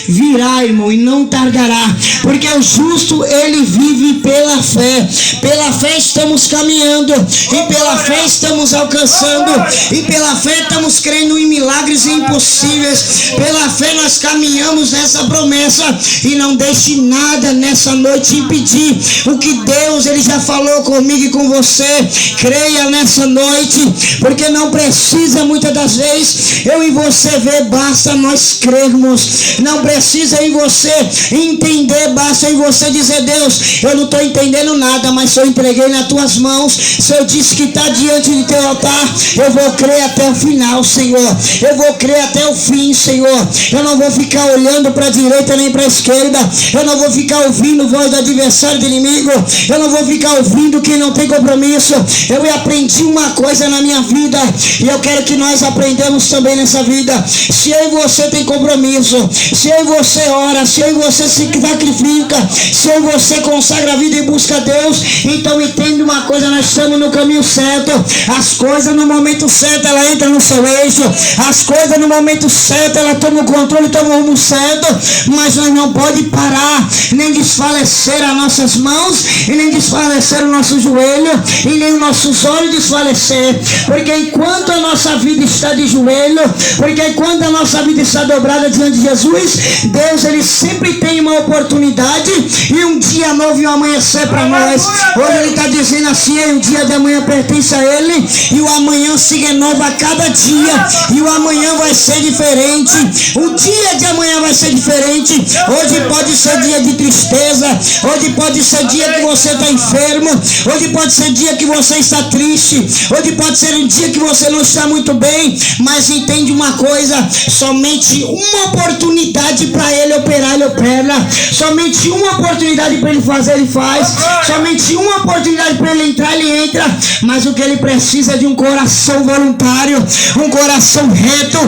virá, irmão, e não tardará, porque o justo, ele vive pela fé. Pela fé estamos caminhando, e pela fé estamos alcançando, e pela fé estamos crendo em milagres impossíveis. Pela fé nós caminhamos nessa promessa, e não deixe nada nessa noite impedir o que Deus, ele já falou comigo e com você. Creia nessa noite, porque não precisa muitas das vezes eu e você ver, basta nós crermos. Não precisa em você entender, basta em você dizer: Deus, eu não estou entendendo nada, mas se eu entreguei nas tuas mãos, se eu disse que está diante de teu altar, eu vou crer até o final, Senhor. Eu vou crer até o fim, Senhor. Eu não vou ficar olhando para a direita nem para a esquerda. Eu não vou ficar ouvindo voz do adversário, do inimigo. Eu não vou ficar ouvindo quem não tem compromisso. Eu aprendi uma coisa na minha vida, e eu quero que nós aprendamos também nessa vida. Se eu e você tem compromisso, se eu e você ora, se eu e você se sacrifica, se eu e você consagra a vida e busca Deus, então entende uma coisa: nós estamos no caminho certo. As coisas no momento certo, ela entra no seu eixo. As coisas no momento certo, ela toma o controle, toma o rumo certo. Mas nós não pode parar, nem desfalecer as nossas mãos, e nem desfalecer o nosso joelho, e nem os nossos olhos desfalecer. Porque enquanto a nossa vida está de joelho, porque enquanto a nossa vida está dobrada diante de Jesus, Deus, ele sempre tem uma oportunidade e um dia novo e um amanhecer para nós. Hoje ele está dizendo assim: o dia de amanhã pertence a ele, e o amanhã se renova a cada dia, e o amanhã vai ser diferente. O dia de amanhã vai ser diferente. Hoje pode ser dia de tristeza, hoje pode ser dia que você está enfermo, hoje pode ser dia que você está triste, hoje pode ser um dia que você não está muito bem, mas entende uma coisa: somente uma oportunidade para ele operar, ele opera. Somente uma oportunidade para ele fazer, ele faz. Somente uma oportunidade para ele entrar, ele entra. Mas o que ele precisa é de um coração voluntário, um coração reto,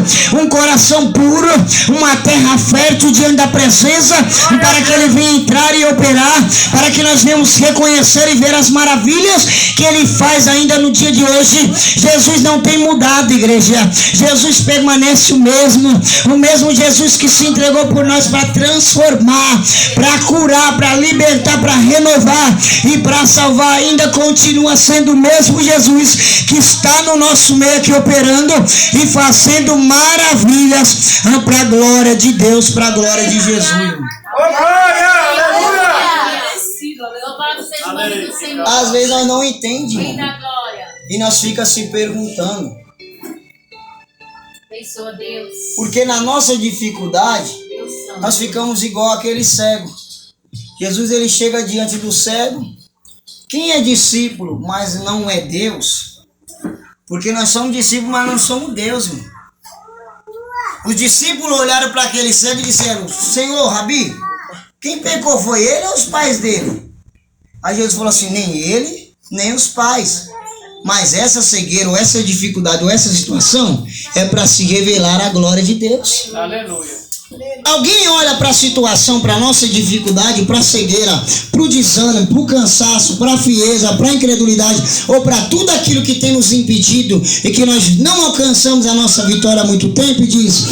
um coração puro, uma terra fértil diante da presença, para que ele venha entrar e operar, para que nós venhamos reconhecer e ver as maravilhas que ele faz ainda no dia de hoje. Jesus não tem mudado, igreja. Jesus permanece o mesmo Jesus que se entregou por nós para transformar, para curar, para libertar, para renovar e para salvar. Ainda continua sendo o mesmo Jesus que está no nosso meio aqui operando e fazendo maravilhas para a glória de Deus, para a glória de Jesus. Às vezes nós não entendemos e nós ficamos se perguntando, porque na nossa dificuldade nós ficamos igual aquele cego. Jesus, ele chega diante do cego. Quem é discípulo, mas não é Deus? Porque nós somos discípulos, mas não somos Deus, irmão. Os discípulos olharam para aquele cego e disseram: Senhor, Rabi, quem pecou foi ele ou os pais dele? Aí Jesus falou assim: nem ele, nem os pais. Mas essa cegueira, ou essa dificuldade, ou essa situação é para se revelar a glória de Deus. Aleluia. Alguém olha para a situação, para a nossa dificuldade, para a cegueira, para o desânimo, para o cansaço, para a frieza, para a incredulidade, ou para tudo aquilo que tem nos impedido e que nós não alcançamos a nossa vitória há muito tempo, e diz: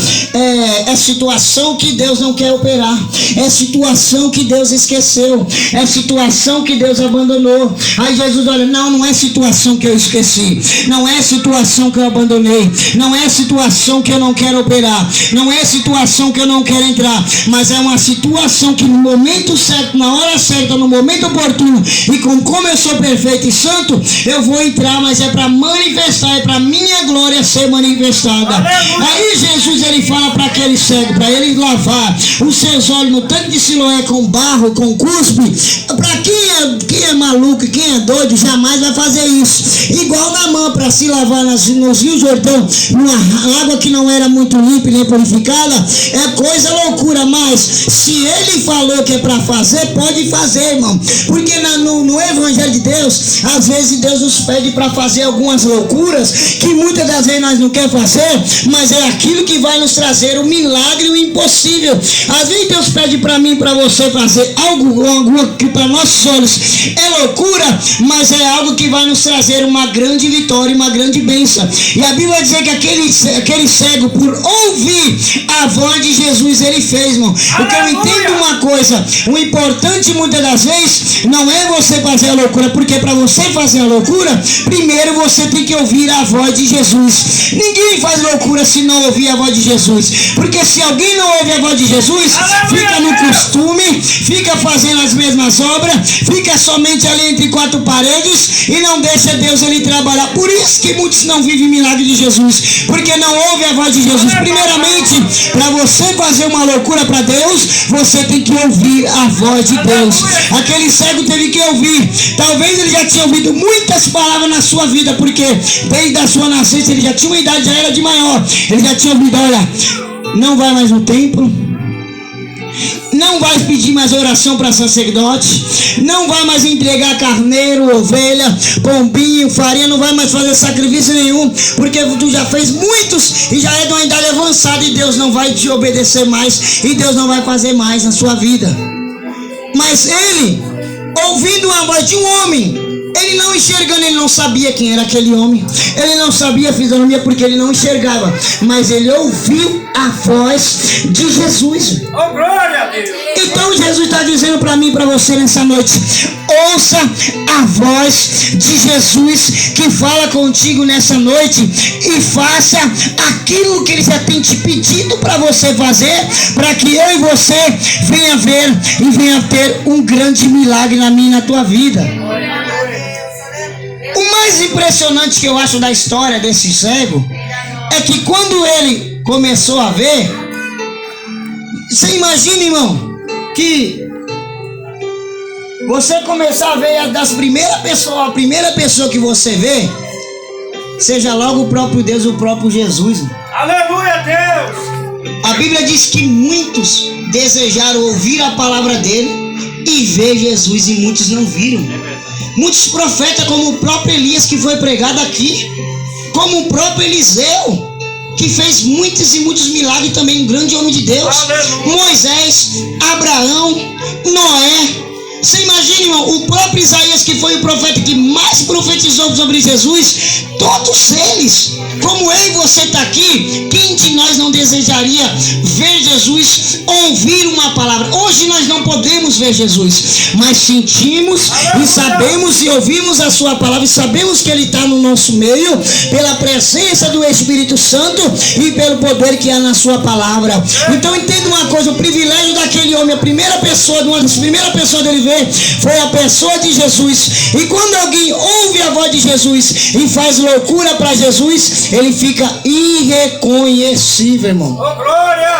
é situação que Deus não quer operar, é situação que Deus esqueceu, é situação que Deus abandonou. Aí Jesus olha: não é situação que eu esqueci, não é situação que eu abandonei, não é situação que eu não quero operar, não é situação que eu não quero entrar, mas é uma situação que no momento certo, na hora certa, no momento oportuno, e como eu sou perfeito e santo, eu vou entrar, mas é para manifestar, é para minha glória ser manifestada. Aí Jesus, ele fala para aquele cego, para ele lavar os seus olhos no tanque de Siloé com barro, com cuspe. Para quem é maluco, quem é doido, jamais vai fazer isso. Igual Naamã, para se lavar nos rios Jordão, numa água que não era muito limpa nem purificada, é coisa loucura. Mas se ele falou que é para fazer, pode fazer, irmão. Porque no Evangelho de Deus, às vezes Deus nos pede para fazer algumas loucuras que muitas das vezes nós não queremos fazer, mas é aquilo que vai nos trazer o milagre, o impossível. Às vezes Deus pede para mim, para você fazer algo que para nossos olhos é loucura, mas é algo que vai nos trazer uma grande vitória, uma grande bênção. E a Bíblia vai dizer que aquele cego, por ouvir a voz de Jesus ele fez, irmão. Porque eu entendo uma coisa, o importante muitas das vezes não é você fazer a loucura, porque para você fazer a loucura, primeiro você tem que ouvir a voz de Jesus. Ninguém faz loucura se não ouvir a voz de Jesus, porque se alguém não ouve a voz de Jesus, fica no costume, fica fazendo as mesmas obras, fica somente ali entre quatro paredes e não deixa Deus ele trabalhar. Por isso que muitos não vivem milagre de Jesus, porque não ouvem a voz de Jesus. Primeiramente, para você fazer uma loucura para Deus, você tem que ouvir a voz de Deus. Aquele cego teve que ouvir. Talvez ele já tinha ouvido muitas palavras na sua vida, porque desde a sua nascença ele já tinha uma idade, já era de maior. Ele já tinha ouvido: olha, não vai mais no templo, não vai pedir mais oração para sacerdote, não vai mais entregar carneiro, ovelha, pombinho, farinha, não vai mais fazer sacrifício nenhum, porque tu já fez muitos e já é de uma idade avançada, e Deus não vai te obedecer mais, e Deus não vai fazer mais na sua vida. Mas ele, ouvindo a voz de um homem, ele não enxergando, ele não sabia quem era aquele homem, ele não sabia a fisionomia, porque ele não enxergava, mas ele ouviu a voz de Jesus. Oh, glória a Deus! Então Jesus está dizendo para mim e para você nessa noite: ouça a voz de Jesus que fala contigo nessa noite, e faça aquilo que ele já tem te pedido para você fazer, para que eu e você venha ver e venha ter um grande milagre na minha e na tua vida. O mais impressionante que eu acho da história desse cego é que quando ele começou a ver, você imagina, irmão, que você começar a ver a primeira pessoa que você vê, seja logo o próprio Deus, o próprio Jesus. Aleluia, Deus! A Bíblia diz que muitos desejaram ouvir a palavra dele e ver Jesus, e muitos não viram. Muitos profetas, como o próprio Elias, que foi pregado aqui, como o próprio Eliseu, que fez muitos e muitos milagres também, um grande homem de Deus. Aleluia. Moisés, Abraão, Noé. Você imagina, irmão, o próprio Isaías, que foi o profeta que mais profetizou sobre Jesus, todos eles, como eu e você está aqui, quem de nós não desejaria ver Jesus, ouvir uma palavra? Hoje nós não podemos ver Jesus, mas sentimos e sabemos e ouvimos a sua palavra, e sabemos que ele está no nosso meio, pela presença do Espírito Santo e pelo poder que há na sua palavra. Então entenda uma coisa: o privilégio daquele homem, uma das primeiras pessoas dele ver, foi a pessoa de Jesus. E quando alguém ouve a voz de Jesus e faz loucura para Jesus, ele fica irreconhecível, irmão. Oh, glória!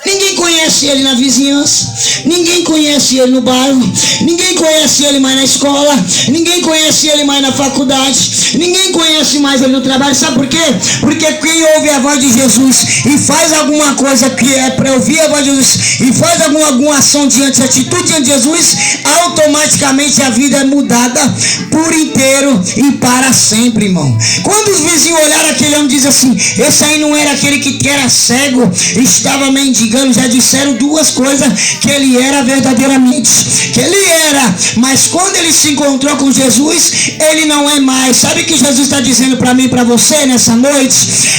Ninguém conhece ele na vizinhança, ninguém conhece ele no bairro, ninguém conhece ele mais na escola, ninguém conhece ele mais na faculdade, ninguém conhece mais ele no trabalho. Sabe por quê? Porque quem ouve a voz de Jesus e faz alguma coisa que é para ouvir a voz de Jesus, e faz alguma ação diante, atitude diante de Jesus, automaticamente a vida é mudada por inteiro e para sempre, irmão. Quando os vizinhos olharam aquele homem, dizem assim: esse aí não era aquele que era cego, estava mendigando. Já disseram duas coisas que ele era verdadeiramente, que ele era, mas quando ele se encontrou com Jesus, ele não é mais. Sabe o que Jesus está dizendo para mim e para você nessa noite?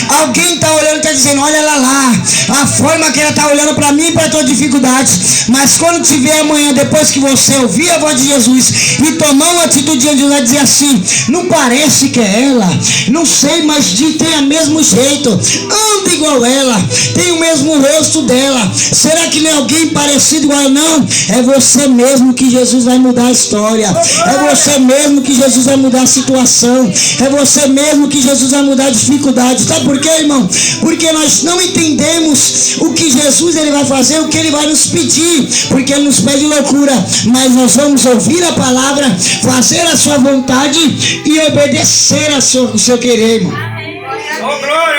Alguém está olhando e está dizendo: olha ela lá, a forma que ela está olhando para mim e para a tua dificuldade, mas quando tiver amanhã, depois que você ouvir a voz de Jesus e tomar uma atitude diante de Jesus, vai dizer assim: não parece que é ela, não sei, mas tem o mesmo jeito, anda igual ela, tem o mesmo rosto dela. Será que não é alguém parecido igual ela? Não, é você mesmo que Jesus vai mudar a história, é você mesmo que Jesus vai mudar a situação, é você mesmo que Jesus vai mudar a dificuldade. Sabe por quê, irmão? Porque nós não entendemos o que Jesus ele vai fazer, o que ele vai nos pedir, porque ele nos pede loucura, mas nós vamos ouvir a palavra, fazer a sua vontade e obedecer ao seu querer, irmão. Oh, glória!